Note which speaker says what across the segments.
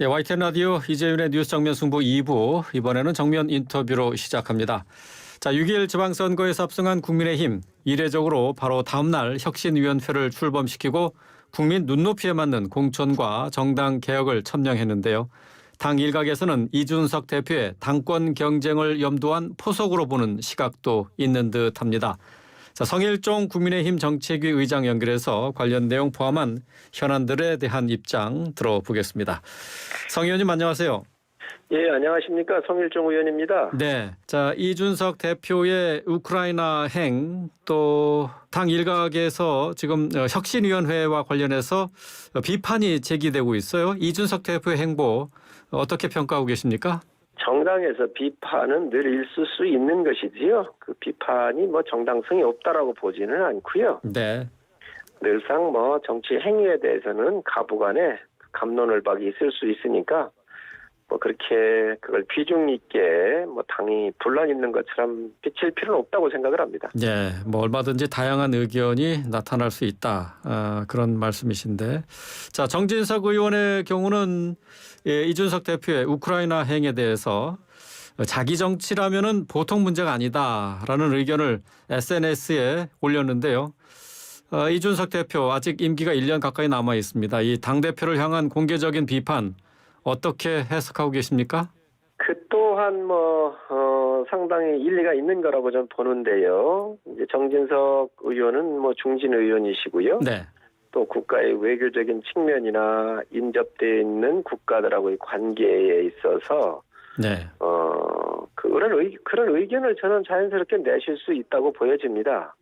Speaker 1: 예, YTN 라디오 이재윤의 뉴스 정면 승부 2부 이번에는 정면 인터뷰로 시작합니다. 자, 6.1 지방선거에서 압승한 국민의힘 이례적으로 바로 다음 날 혁신위원회를 출범시키고 국민 눈높이에 맞는 공천과 정당 개혁을 천명했는데요. 당 일각에서는 이준석 대표의 당권 경쟁을 염두한 포석으로 보는 시각도 있는 듯합니다. 자, 성일종 국민의힘 정책위 의장 연결해서 관련 내용 포함한 현안들에 대한 입장 들어보겠습니다. 성 의원님 안녕하세요.
Speaker 2: 예, 안녕하십니까. 성일종 의원입니다.
Speaker 1: 네, 자 이준석 대표의 우크라이나 행 또 당 일각에서 지금 혁신위원회와 관련해서 비판이 제기되고 있어요. 이준석 대표의 행보 어떻게 평가하고 계십니까?
Speaker 2: 정당에서 비판은 늘 있을 수 있는 것이지요. 그 비판이 정당성이 없다라고 보지는 않고요.
Speaker 1: 네.
Speaker 2: 늘상 정치 행위에 대해서는 가부간에 갑론을박이 있을 수 있으니까 그렇게 그걸 비중 있게 당이 분란 있는 것처럼 비칠 필요는 없다고 생각을 합니다.
Speaker 1: 네, 얼마든지 다양한 의견이 나타날 수 있다. 그런 말씀이신데. 자, 정진석 의원의 경우는 이준석 대표의 우크라이나 행에 대해서 자기 정치라면은 보통 문제가 아니다라는 의견을 SNS에 올렸는데요. 이준석 대표 아직 임기가 1년 가까이 남아 있습니다. 이 당대표를 향한 공개적인 비판 어떻게 해석하고 계십니까?
Speaker 2: 그 또한 상당히 일리가 있는 거라고 저는 보는데요. 이제 정진석 의원은 중진 의원이시고요.
Speaker 1: 네.
Speaker 2: 또 국가의 외교적인 측면이나 인접되어 있는 국가들하고의 관계에 있어서
Speaker 1: 네.
Speaker 2: 그런 의견을 저는 자연스럽게 내실 수 있다고 보여집니다.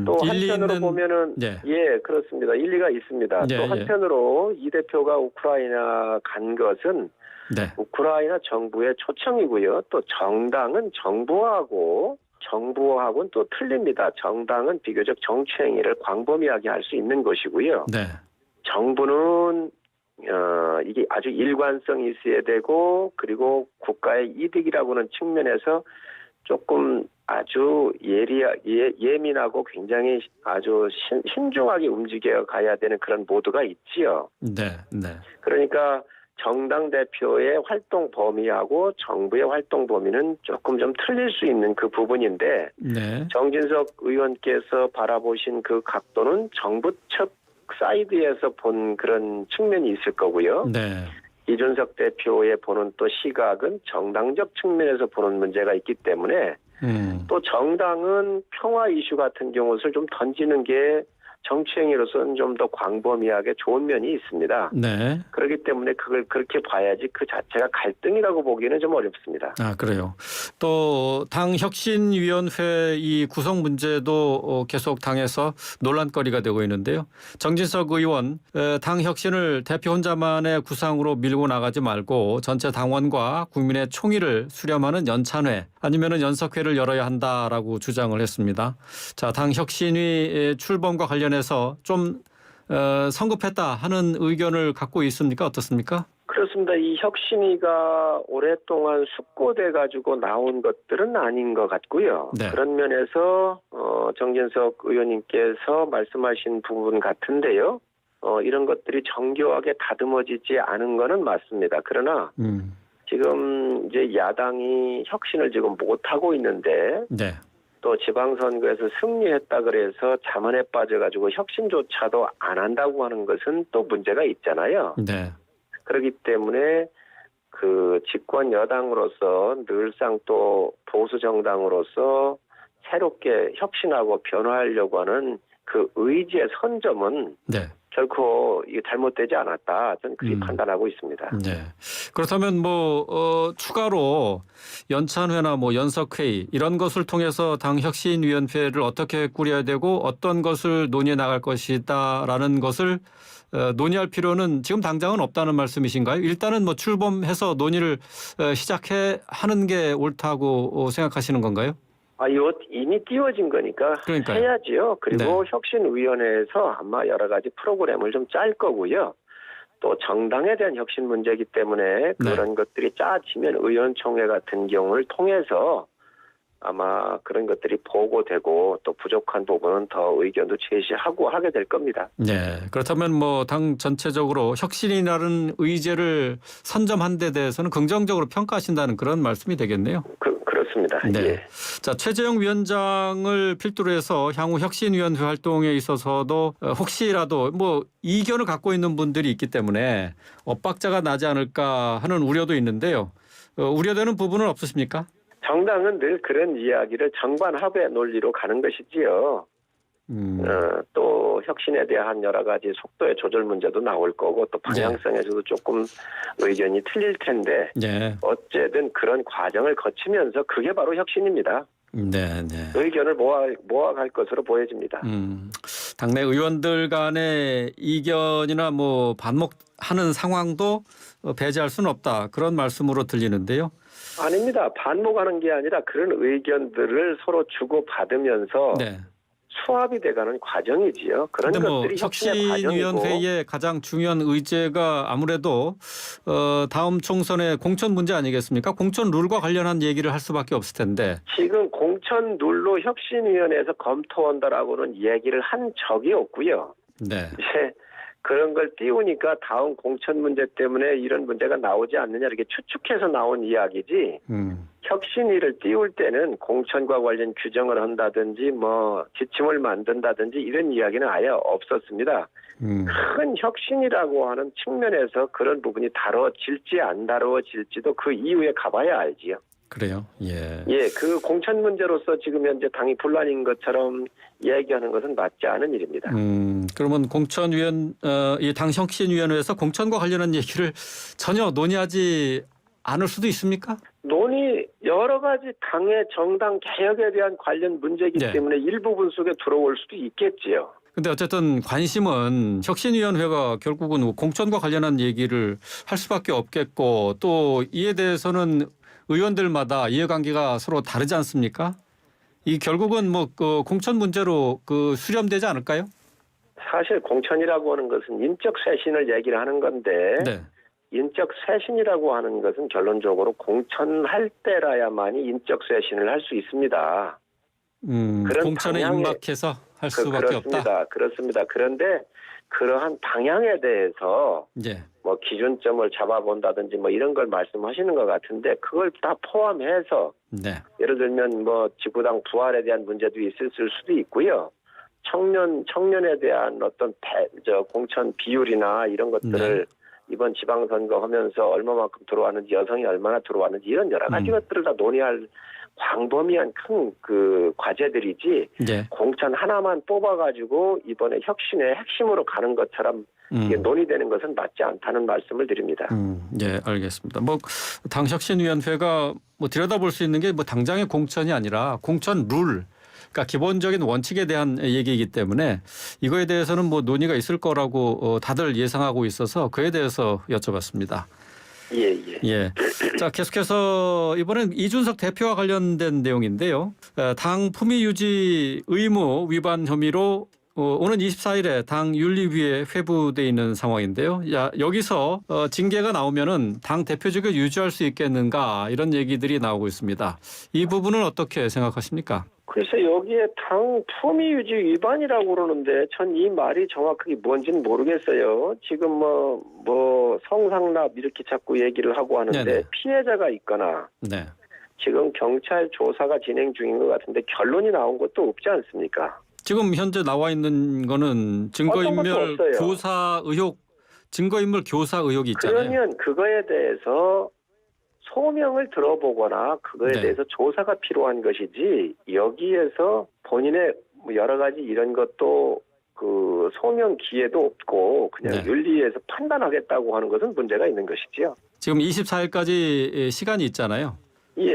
Speaker 2: 또 한편으로 보면은
Speaker 1: 네.
Speaker 2: 예, 그렇습니다. 일리가 있습니다.
Speaker 1: 네,
Speaker 2: 또 한편으로 이 대표가 우크라이나 간 것은
Speaker 1: 네.
Speaker 2: 우크라이나 정부의 초청이고요. 또 정당은 정부하고는 또 틀립니다. 정당은 비교적 정치 행위를 광범위하게 할 수 있는 것이고요.
Speaker 1: 네.
Speaker 2: 정부는 이게 아주 일관성이 있어야 되고 그리고 국가의 이득이라고 하는 측면에서 조금 아주 예민하고 굉장히 아주 신중하게 움직여 가야 되는 그런 모드가 있지요.
Speaker 1: 네. 네.
Speaker 2: 그러니까 정당 대표의 활동 범위하고 정부의 활동 범위는 조금 좀 틀릴 수 있는 그 부분인데
Speaker 1: 네.
Speaker 2: 정진석 의원께서 바라보신 그 각도는 정부 측 사이드에서 본 그런 측면이 있을 거고요.
Speaker 1: 네.
Speaker 2: 이준석 대표의 보는 또 시각은 정당적 측면에서 보는 문제가 있기 때문에 또 정당은 평화 이슈 같은 경우를 좀 던지는 게 정치행위로서는 좀 더 광범위하게 좋은 면이 있습니다.
Speaker 1: 네.
Speaker 2: 그렇기 때문에 그걸 그렇게 봐야지 그 자체가 갈등이라고 보기에는 좀 어렵습니다.
Speaker 1: 아, 그래요. 또 당 혁신위원회 이 구성 문제도 계속 당에서 논란거리가 되고 있는데요. 정진석 의원 당 혁신을 대표 혼자만의 구상으로 밀고 나가지 말고 전체 당원과 국민의 총의를 수렴하는 연찬회 아니면은 연석회를 열어야 한다라고 주장을 했습니다. 자, 당 혁신위 출범과 관련해서 좀 성급했다 하는 의견을 갖고 있습니까? 어떻습니까?
Speaker 2: 그렇습니다. 이 혁신위가 오랫동안 숙고돼 가지고 나온 것들은 아닌 것 같고요.
Speaker 1: 네.
Speaker 2: 그런 면에서 정진석 의원님께서 말씀하신 부분 같은데요. 이런 것들이 정교하게 다듬어지지 않은 거는 맞습니다. 그러나 지금 이제 야당이 혁신을 지금 못하고 있는데
Speaker 1: 네.
Speaker 2: 또 지방선거에서 승리했다 그래서 자만에 빠져가지고 혁신조차도 안 한다고 하는 것은 또 문제가 있잖아요.
Speaker 1: 네.
Speaker 2: 그렇기 때문에 그 집권 여당으로서 늘상 또 보수 정당으로서 새롭게 혁신하고 변화하려고 하는 그 의지의 선점은
Speaker 1: 네.
Speaker 2: 결코 이게 잘못되지 않았다. 저는 그렇게 판단하고 있습니다.
Speaker 1: 네. 그렇다면 추가로 연찬회나 연석회의 이런 것을 통해서 당 혁신위원회를 어떻게 꾸려야 되고 어떤 것을 논의해 나갈 것이다라는 것을 논의할 필요는 지금 당장은 없다는 말씀이신가요? 일단은 출범해서 논의를 하는 게 옳다고 생각하시는 건가요?
Speaker 2: 이미 띄워진 거니까
Speaker 1: 그러니까요.
Speaker 2: 해야지요. 그리고
Speaker 1: 네.
Speaker 2: 혁신위원회에서 아마 여러 가지 프로그램을 좀 짤 거고요. 또 정당에 대한 혁신 문제이기 때문에 그런 것들이 짜지면 의원총회 같은 경우를 통해서 아마 그런 것들이 보고되고 또 부족한 부분은 더 의견도 제시하고 하게 될 겁니다.
Speaker 1: 네. 그렇다면 뭐 당 전체적으로 혁신이라는 의제를 선점한 데 대해서는 긍정적으로 평가하신다는 그런 말씀이 되겠네요.
Speaker 2: 그렇습니다.
Speaker 1: 네.
Speaker 2: 예.
Speaker 1: 자, 최재형 위원장을 필두로 해서 향후 혁신위원회 활동에 있어서도 혹시라도 뭐 이견을 갖고 있는 분들이 있기 때문에 엇박자가 나지 않을까 하는 우려도 있는데요. 우려되는 부분은 없으십니까?
Speaker 2: 정당은 늘 그런 이야기를 정반합의 논리로 가는 것이지요. 또 혁신에 대한 여러 가지 속도의 조절 문제도 나올 거고 또 방향성에서도 조금 의견이 틀릴 텐데
Speaker 1: 네.
Speaker 2: 어쨌든 그런 과정을 거치면서 그게 바로 혁신입니다.
Speaker 1: 네, 네.
Speaker 2: 의견을 모아갈 것으로 보여집니다.
Speaker 1: 당내 의원들 간의 이견이나 뭐 반목하는 상황도 배제할 수는 없다. 그런 말씀으로 들리는데요.
Speaker 2: 아닙니다. 반목하는 게 아니라 그런 의견들을 서로 주고받으면서
Speaker 1: 네.
Speaker 2: 수합이 돼가는 과정이지요. 그런
Speaker 1: 근데 뭐
Speaker 2: 것들이 혁신의 과정이고.
Speaker 1: 혁신위원회의 가장 중요한 의제가 아무래도 다음 총선의 공천 문제 아니겠습니까? 공천 룰과 관련한 얘기를 할 수밖에 없을 텐데.
Speaker 2: 지금 공천 룰로 혁신위원회에서 검토한다라고는 얘기를 한 적이 없고요.
Speaker 1: 네.
Speaker 2: 이제 그런 걸 띄우니까 다음 공천 문제 때문에 이런 문제가 나오지 않느냐 이렇게 추측해서 나온 이야기지. 혁신위를 띄울 때는 공천과 관련 규정을 한다든지 뭐 지침을 만든다든지 이런 이야기는 아예 없었습니다. 큰 혁신이라고 하는 측면에서 그런 부분이 다뤄질지 안 다뤄질지도 그 이후에 가봐야 알지요.
Speaker 1: 그래요. 예.
Speaker 2: 예, 그 공천 문제로서 지금 현재 당이 분란인 것처럼 얘기하는 것은 맞지 않은 일입니다.
Speaker 1: 그러면 이 당 혁신위원회에서 공천과 관련한 얘기를 전혀 논의하지 않을 수도 있습니까?
Speaker 2: 여러 가지 당의 정당 개혁에 대한 관련 문제이기
Speaker 1: 네.
Speaker 2: 때문에 일부분 속에 들어올 수도 있겠지요.
Speaker 1: 근데 어쨌든 관심은 혁신위원회가 결국은 공천과 관련한 얘기를 할 수밖에 없겠고 또 이에 대해서는 의원들마다 이해관계가 서로 다르지 않습니까? 이 결국은 뭐 그 공천 문제로 수렴되지 않을까요?
Speaker 2: 사실 공천이라고 하는 것은 인적 쇄신을 얘기를 하는 건데
Speaker 1: 네.
Speaker 2: 인적 쇄신이라고 하는 것은 결론적으로 공천할 때라야만이 인적 쇄신을 할 수 있습니다.
Speaker 1: 공천에 임박해서 할 수밖에 없다.
Speaker 2: 그렇습니다. 그런데 그러한 방향에 대해서
Speaker 1: 예.
Speaker 2: 뭐 기준점을 잡아본다든지 뭐 이런 걸 말씀하시는 것 같은데 그걸 다 포함해서
Speaker 1: 네.
Speaker 2: 예를 들면 뭐 지구당 부활에 대한 문제도 있을 수도 있고요. 청년에 대한 어떤 공천 비율이나 이런 것들을 이번 지방선거 하면서 얼마만큼 들어왔는지 여성이 얼마나 들어왔는지 이런 여러 가지 것들을 다 논의할 광범위한 큰 그 과제들이지 공천 하나만 뽑아가지고 이번에 혁신의 핵심으로 가는 것처럼 이게 논의되는 것은 맞지 않다는 말씀을 드립니다.
Speaker 1: 예, 알겠습니다. 뭐 당 혁신위원회가 뭐 들여다볼 수 있는 게 뭐 당장의 공천이 아니라 공천 룰, 그러니까 기본적인 원칙에 대한 얘기이기 때문에 이거에 대해서는 뭐 논의가 있을 거라고 다들 예상하고 있어서 그에 대해서 여쭤봤습니다. 예. 자, 계속해서 이번엔 이준석 대표와 관련된 내용인데요. 당 품위 유지 의무 위반 혐의로 오는 24일에 당 윤리위에 회부돼 있는 상황인데요. 여기서 징계가 나오면은 당 대표직을 유지할 수 있겠는가 이런 얘기들이 나오고 있습니다. 이 부분은 어떻게 생각하십니까?
Speaker 2: 글쎄 여기에 당 품위 유지 위반이라고 그러는데 전 이 말이 정확하게 뭔지는 모르겠어요. 지금 뭐 성상납 이렇게 자꾸 얘기를 하고 하는데
Speaker 1: 네네.
Speaker 2: 피해자가 있거나
Speaker 1: 네.
Speaker 2: 지금 경찰 조사가 진행 중인 것 같은데 결론이 나온 것도 없지 않습니까?
Speaker 1: 지금 현재 나와 있는 거는 증거인멸 교사 의혹, 증거인멸 교사 의혹이 있잖아요.
Speaker 2: 그러면 그거에 대해서 소명을 들어보거나 그거에 대해서 조사가 필요한 것이지 여기에서 본인의 여러 가지 이런 것도 그 소명 기회도 없고 그냥 윤리위에서 판단하겠다고 하는 것은 문제가 있는 것이지요.
Speaker 1: 지금 24일까지 시간이 있잖아요.
Speaker 2: 예.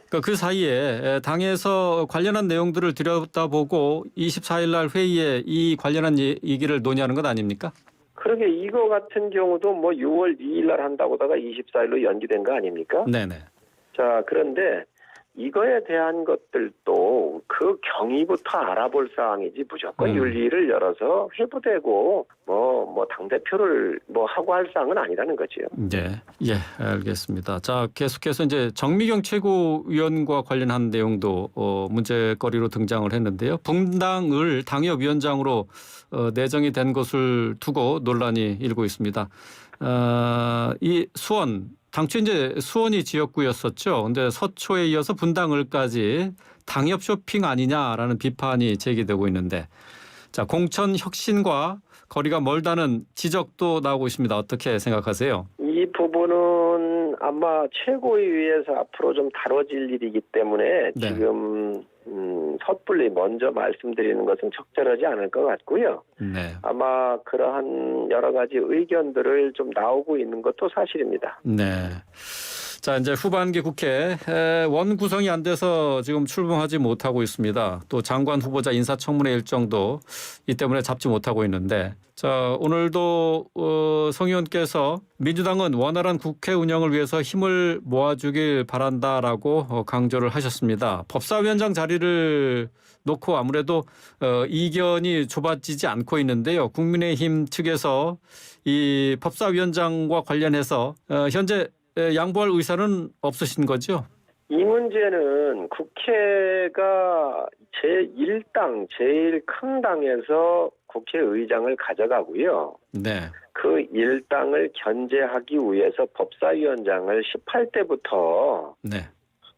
Speaker 1: 그러니까 그 사이에 당에서 관련한 내용들을 들여다보고 24일 날 회의에 이 관련한 얘기를 논의하는 것 아닙니까?
Speaker 2: 그러게 이거 같은 경우도 뭐 6월 2일 날 한다고다가 24일로 연기된 거 아닙니까?
Speaker 1: 네네.
Speaker 2: 자, 그런데 이거에 대한 것들도 그 경위부터 알아볼 사항이지 무조건 윤리를 열어서 회부되고 뭐 당대표를 하고 할 사항은 아니라는 거지요.
Speaker 1: 네, 예, 알겠습니다. 자, 계속해서 이제 정미경 최고위원과 관련한 내용도 문제거리로 등장을 했는데요. 분당을 당협위원장으로 내정이 된 것을 두고 논란이 일고 있습니다. 이 수원, 당초 이제 수원이 지역구였었죠. 근데 서초에 이어서 분당을까지 당협 쇼핑 아니냐라는 비판이 제기되고 있는데, 자, 공천 혁신과 거리가 멀다는 지적도 나오고 있습니다. 어떻게 생각하세요?
Speaker 2: 이 부분은 아마 최고위에서 앞으로 좀 다뤄질 일이기 때문에
Speaker 1: 네.
Speaker 2: 지금 섣불리 먼저 말씀드리는 것은 적절하지 않을 것 같고요.
Speaker 1: 네.
Speaker 2: 아마 그러한 여러 가지 의견들을 좀 나오고 있는 것도 사실입니다.
Speaker 1: 네. 자, 이제 후반기 국회 원 구성이 안 돼서 지금 출범하지 못하고 있습니다. 또 장관 후보자 인사청문회 일정도 이 때문에 잡지 못하고 있는데, 자, 오늘도 성 의원께서 민주당은 원활한 국회 운영을 위해서 힘을 모아주길 바란다라고 강조를 하셨습니다. 법사위원장 자리를 놓고 아무래도 이견이 좁아지지 않고 있는데요. 국민의힘 측에서 이 법사위원장과 관련해서 현재 양보할 의사는 없으신 거죠?
Speaker 2: 이 문제는 국회가 제1당, 제일 큰 당에서 국회의장을 가져가고요.
Speaker 1: 네.
Speaker 2: 그 일당을 견제하기 위해서 법사위원장을 18대부터
Speaker 1: 네.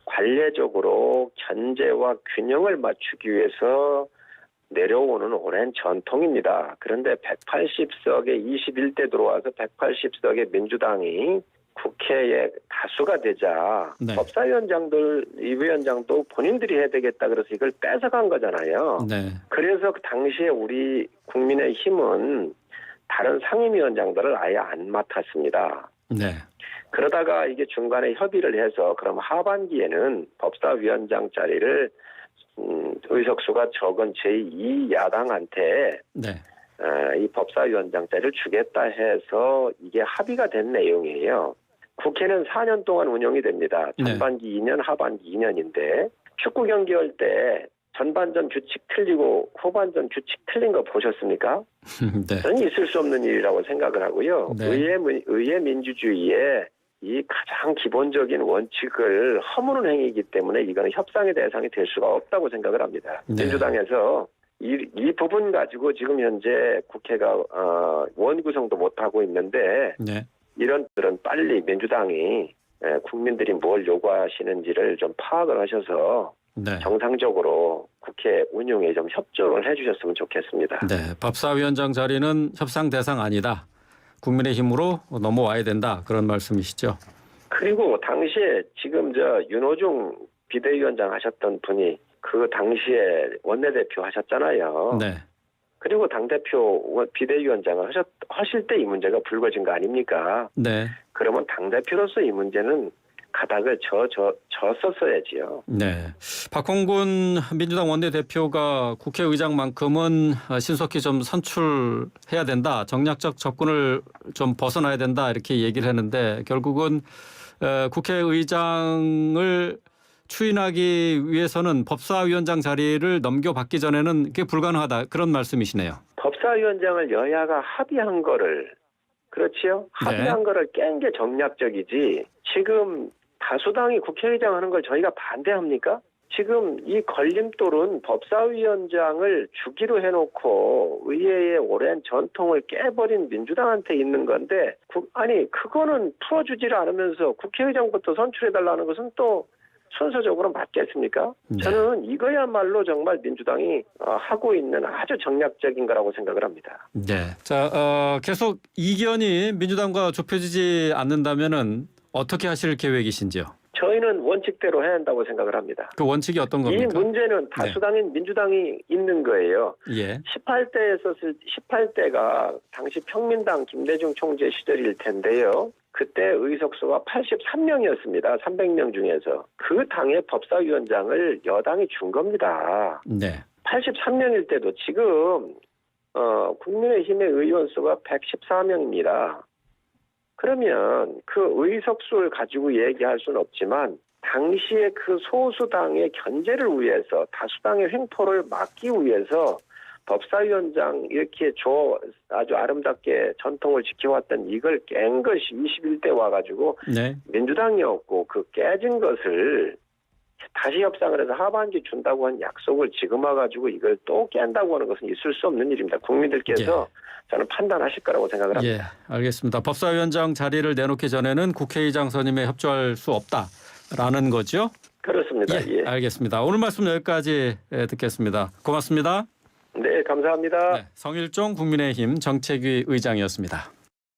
Speaker 2: 관례적으로 견제와 균형을 맞추기 위해서 내려오는 오랜 전통입니다. 그런데 180석에 21대 들어와서 180석의 민주당이 국회에 다수가 되자
Speaker 1: 네.
Speaker 2: 법사위원장들, 이 위원장도 본인들이 해야 되겠다 그래서 이걸 뺏어간 거잖아요.
Speaker 1: 네.
Speaker 2: 그래서 그 당시에 우리 국민의힘은 다른 상임위원장들을 아예 안 맡았습니다.
Speaker 1: 네.
Speaker 2: 그러다가 이게 중간에 협의를 해서 그럼 하반기에는 법사위원장 자리를 의석수가 적은 제2야당한테
Speaker 1: 네.
Speaker 2: 이 법사위원장 자리를 주겠다 해서 이게 합의가 된 내용이에요. 국회는 4년 동안 운영이 됩니다. 전반기 2년, 하반기 2년인데 축구 경기할 때 전반전 규칙 틀리고 후반전 규칙 틀린 거 보셨습니까?
Speaker 1: 네.
Speaker 2: 저는 있을 수 없는 일이라고 생각을 하고요.
Speaker 1: 네.
Speaker 2: 의회 민주주의의 이 가장 기본적인 원칙을 허무는 행위이기 때문에 이거는 협상의 대상이 될 수가 없다고 생각을 합니다.
Speaker 1: 네.
Speaker 2: 민주당에서 이 부분 가지고 지금 현재 국회가 원구성도 못하고 있는데
Speaker 1: 네.
Speaker 2: 이런 들은 빨리 민주당이 국민들이 뭘 요구하시는지를 좀 파악을 하셔서
Speaker 1: 네.
Speaker 2: 정상적으로 국회 운영에 좀 협조를 해주셨으면 좋겠습니다.
Speaker 1: 네. 법사위원장 자리는 협상 대상 아니다. 국민의힘으로 넘어와야 된다. 그런 말씀이시죠?
Speaker 2: 그리고 당시에 지금 윤호중 비대위원장 하셨던 분이 그 당시에 원내대표 하셨잖아요.
Speaker 1: 네.
Speaker 2: 그리고 당대표 비대위원장을 하실 때 이 문제가 불거진 거 아닙니까?
Speaker 1: 네.
Speaker 2: 그러면 당대표로서 이 문제는 가닥을 졌었어야지요.
Speaker 1: 네. 박홍근 민주당 원내대표가 국회의장만큼은 신속히 좀 선출해야 된다. 정략적 접근을 좀 벗어나야 된다. 이렇게 얘기를 했는데 결국은 국회의장을 추인하기 위해서는 법사위원장 자리를 넘겨받기 전에는 그게 불가능하다. 그런 말씀이시네요.
Speaker 2: 법사위원장을 여야가 합의한 거를 그렇지요? 합의한 거를 깬 게 정략적이지 지금 다수당이 국회의장 하는 걸 저희가 반대합니까? 지금 이 걸림돌은 법사위원장을 주기로 해놓고 의회의 오랜 전통을 깨버린 민주당한테 있는 건데 그거는 풀어주지를 않으면서 국회의장부터 선출해달라는 것은 또 순서적으로 맞겠습니까?
Speaker 1: 네.
Speaker 2: 저는 이거야말로 정말 민주당이 하고 있는 아주 정략적인 거라고 생각을 합니다.
Speaker 1: 네. 자, 계속 이견이 민주당과 좁혀지지 않는다면은 어떻게 하실 계획이신지요?
Speaker 2: 저희는 원칙대로 해야 한다고 생각을 합니다.
Speaker 1: 그 원칙이 어떤 겁니까?
Speaker 2: 이 문제는 다수당인 민주당이 있는 거예요.
Speaker 1: 예.
Speaker 2: 18대가 당시 평민당 김대중 총재 시절일 텐데요. 그때 의석수가 83명이었습니다. 300명 중에서. 그 당의 법사위원장을 여당이 준 겁니다.
Speaker 1: 네.
Speaker 2: 83명일 때도 지금 국민의힘의 의원 수가 114명입니다. 그러면 그 의석수를 가지고 얘기할 수는 없지만 당시에 그 소수당의 견제를 위해서 다수당의 횡포를 막기 위해서 법사위원장 이렇게 아주 아름답게 전통을 지켜왔던 이걸 깬 것이 21대 와가지고
Speaker 1: 네.
Speaker 2: 민주당이었고 그 깨진 것을 다시 협상을 해서 하반기 준다고 한 약속을 지금 와가지고 이걸 또 깬다고 하는 것은 있을 수 없는 일입니다. 국민들께서 저는 판단하실 거라고 생각을 합니다.
Speaker 1: 예, 알겠습니다. 법사위원장 자리를 내놓기 전에는 국회의장 선임에 협조할 수 없다라는 거죠?
Speaker 2: 그렇습니다.
Speaker 1: 예, 알겠습니다. 오늘 말씀 여기까지 듣겠습니다. 고맙습니다.
Speaker 2: 네, 감사합니다.
Speaker 1: 네, 성일종 국민의힘 정책위 의장이었습니다.